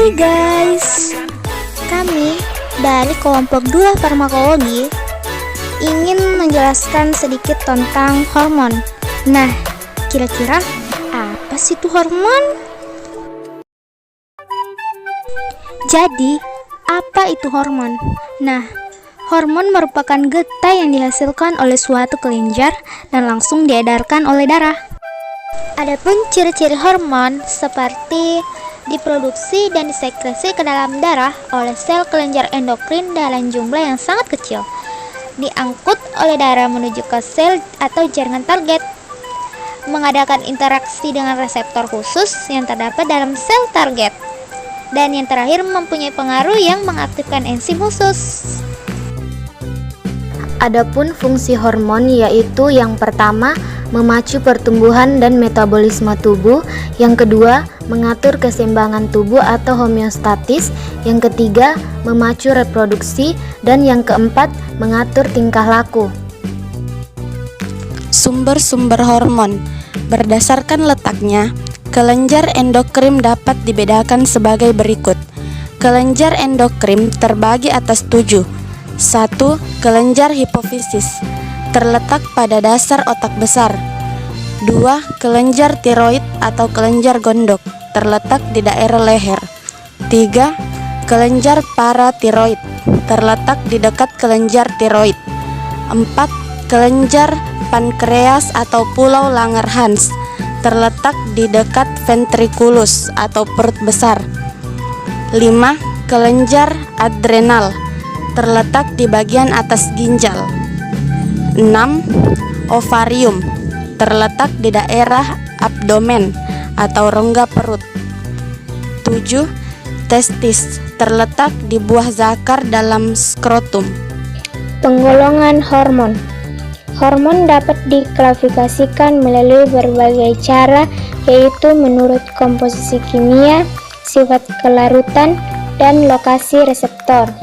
Hai guys, kami dari kelompok 2 farmakologi ingin menjelaskan sedikit tentang hormon. Nah, kira-kira apa sih itu hormon? Jadi, apa itu hormon? Nah, hormon merupakan getah yang dihasilkan oleh suatu kelenjar dan langsung diedarkan oleh darah. Adapun ciri-ciri hormon seperti diproduksi dan disekresi ke dalam darah oleh sel kelenjar endokrin dalam jumlah yang sangat kecil, diangkut oleh darah menuju ke sel atau jaringan target, mengadakan interaksi dengan reseptor khusus yang terdapat dalam sel target, dan yang terakhir mempunyai pengaruh yang mengaktifkan enzim khusus. Adapun fungsi hormon yaitu yang pertama, memacu pertumbuhan dan metabolisme tubuh, yang kedua, mengatur keseimbangan tubuh atau homeostatis, yang ketiga, memacu reproduksi, dan yang keempat, mengatur tingkah laku. Sumber-sumber hormon berdasarkan letaknya, kelenjar endokrin dapat dibedakan sebagai berikut. Kelenjar endokrin terbagi atas 7. 1. Kelenjar hipofisis terletak pada dasar otak besar. 2. Kelenjar tiroid atau kelenjar gondok terletak di daerah leher. 3. Kelenjar paratiroid terletak di dekat kelenjar tiroid. 4. Kelenjar pankreas atau pulau Langerhans terletak di dekat ventriculus atau perut besar. 5. Kelenjar adrenal terletak di bagian atas ginjal. 6. Ovarium terletak di daerah abdomen atau rongga perut. 7. Testis terletak di buah zakar dalam skrotum. Penggolongan hormon. Hormon dapat diklasifikasikan melalui berbagai cara, yaitu menurut komposisi kimia, sifat kelarutan, dan lokasi reseptor.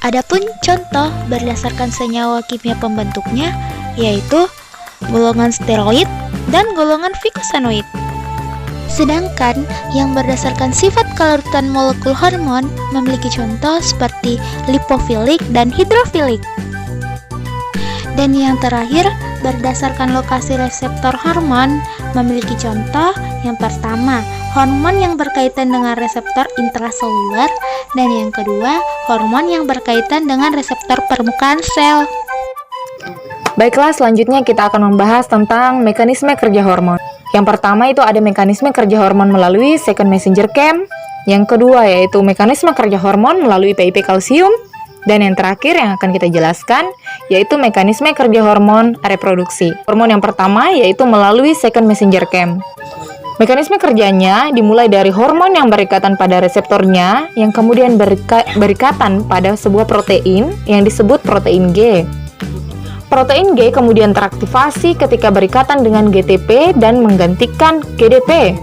Adapun contoh berdasarkan senyawa kimia pembentuknya yaitu golongan steroid dan golongan vikosanoid. Sedangkan yang berdasarkan sifat kelarutan molekul hormon memiliki contoh seperti lipofilik dan hidrofilik. Dan yang terakhir, berdasarkan lokasi reseptor hormon memiliki contoh yang pertama, hormon yang berkaitan dengan reseptor intraseluler, dan yang kedua, hormon yang berkaitan dengan reseptor permukaan sel. Baiklah, selanjutnya kita akan membahas tentang mekanisme kerja hormon. Yang pertama itu ada mekanisme kerja hormon melalui second messenger chem. Yang kedua yaitu mekanisme kerja hormon melalui PIP kalsium. Dan yang terakhir yang akan kita jelaskan yaitu mekanisme kerja hormon reproduksi. Hormon yang pertama yaitu melalui second messenger chem. Mekanisme kerjanya dimulai dari hormon yang berikatan pada reseptornya yang kemudian berikatan pada sebuah protein yang disebut protein G. Protein G kemudian teraktivasi ketika berikatan dengan GTP dan menggantikan GDP.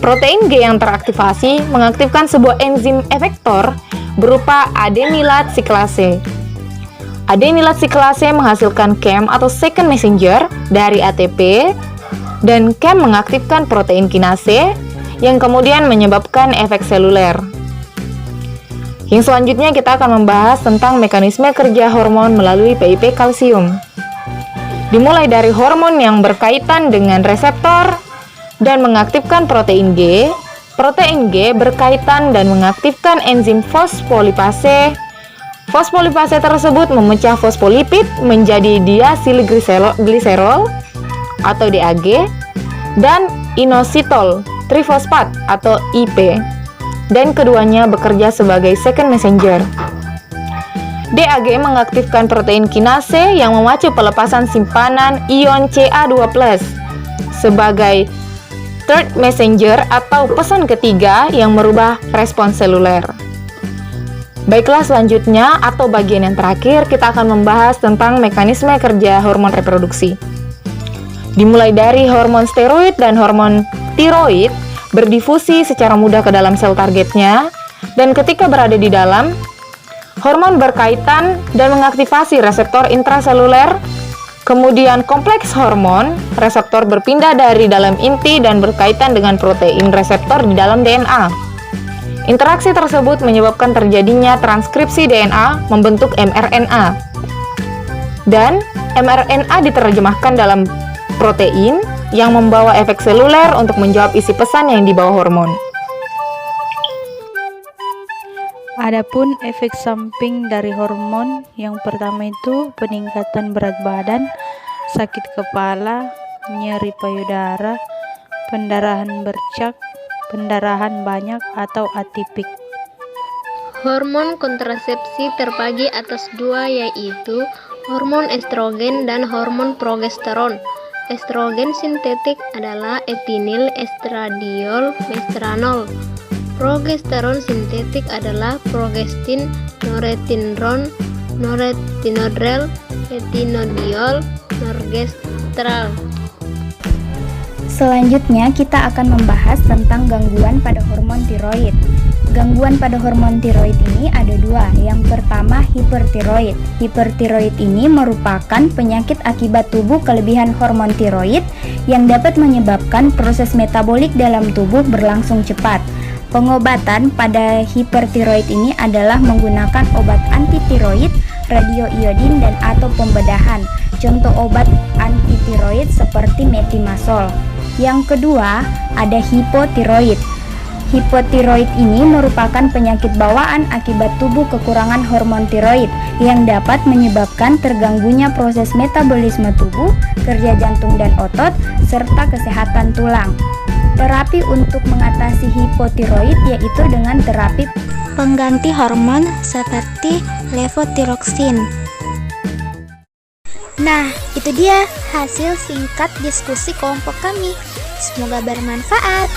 Protein G yang teraktivasi mengaktifkan sebuah enzim efektor berupa adenilat siklase. Adenilat siklase menghasilkan CAM atau second messenger dari ATP, dan CAM mengaktifkan protein kinase yang kemudian menyebabkan efek seluler. Yang selanjutnya kita akan membahas tentang mekanisme kerja hormon melalui PIP kalsium. Dimulai dari hormon yang berkaitan dengan reseptor dan mengaktifkan protein G. Protein G berkaitan dan mengaktifkan enzim fosfolipase. Fosfolipase tersebut memecah fosfolipid menjadi diasilgliserol atau DAG dan inositol trifosfat atau IP, dan keduanya bekerja sebagai second messenger. DAG mengaktifkan protein kinase yang memacu pelepasan simpanan ion Ca2+ sebagai third messenger atau pesan ketiga yang merubah respons seluler. Baiklah, selanjutnya atau bagian yang terakhir kita akan membahas tentang mekanisme kerja hormon reproduksi. Dimulai dari hormon steroid dan hormon tiroid berdifusi secara mudah ke dalam sel targetnya, dan ketika berada di dalam, hormon berkaitan dan mengaktifasi reseptor intraseluler Kemudian kompleks hormon, reseptor berpindah dari dalam inti dan berkaitan dengan protein reseptor di dalam DNA. Interaksi tersebut menyebabkan terjadinya transkripsi DNA membentuk mRNA. Dan mRNA diterjemahkan dalam protein yang membawa efek seluler untuk menjawab isi pesan yang dibawa hormon. Adapun efek samping dari hormon, yang pertama itu peningkatan berat badan, sakit kepala, nyeri payudara, pendarahan bercak, pendarahan banyak atau atipik. Hormon kontrasepsi terbagi atas dua, yaitu hormon estrogen dan hormon progesteron. Estrogen sintetik adalah etinil estradiol mestranol. Progesteron sintetik adalah progestin, noretindron, noretinodrel, etinodiol, norgestral. Selanjutnya kita akan membahas tentang gangguan pada hormon tiroid. Gangguan pada hormon tiroid ini ada dua. Yang pertama, hipertiroid. Hipertiroid ini merupakan penyakit akibat tubuh kelebihan hormon tiroid yang dapat menyebabkan proses metabolik dalam tubuh berlangsung cepat. Pengobatan pada hipertiroid ini adalah menggunakan obat antitiroid, radioiodin, dan atau pembedahan. Contoh obat antitiroid seperti metimazol. Yang kedua, ada hipotiroid. Hipotiroid ini merupakan penyakit bawaan akibat tubuh kekurangan hormon tiroid yang dapat menyebabkan terganggunya proses metabolisme tubuh, kerja jantung dan otot, serta kesehatan tulang. Terapi untuk mengatasi hipotiroid yaitu dengan terapi Pengganti hormon seperti levotiroxin. Nah, itu dia hasil singkat diskusi kelompok kami. Semoga bermanfaat.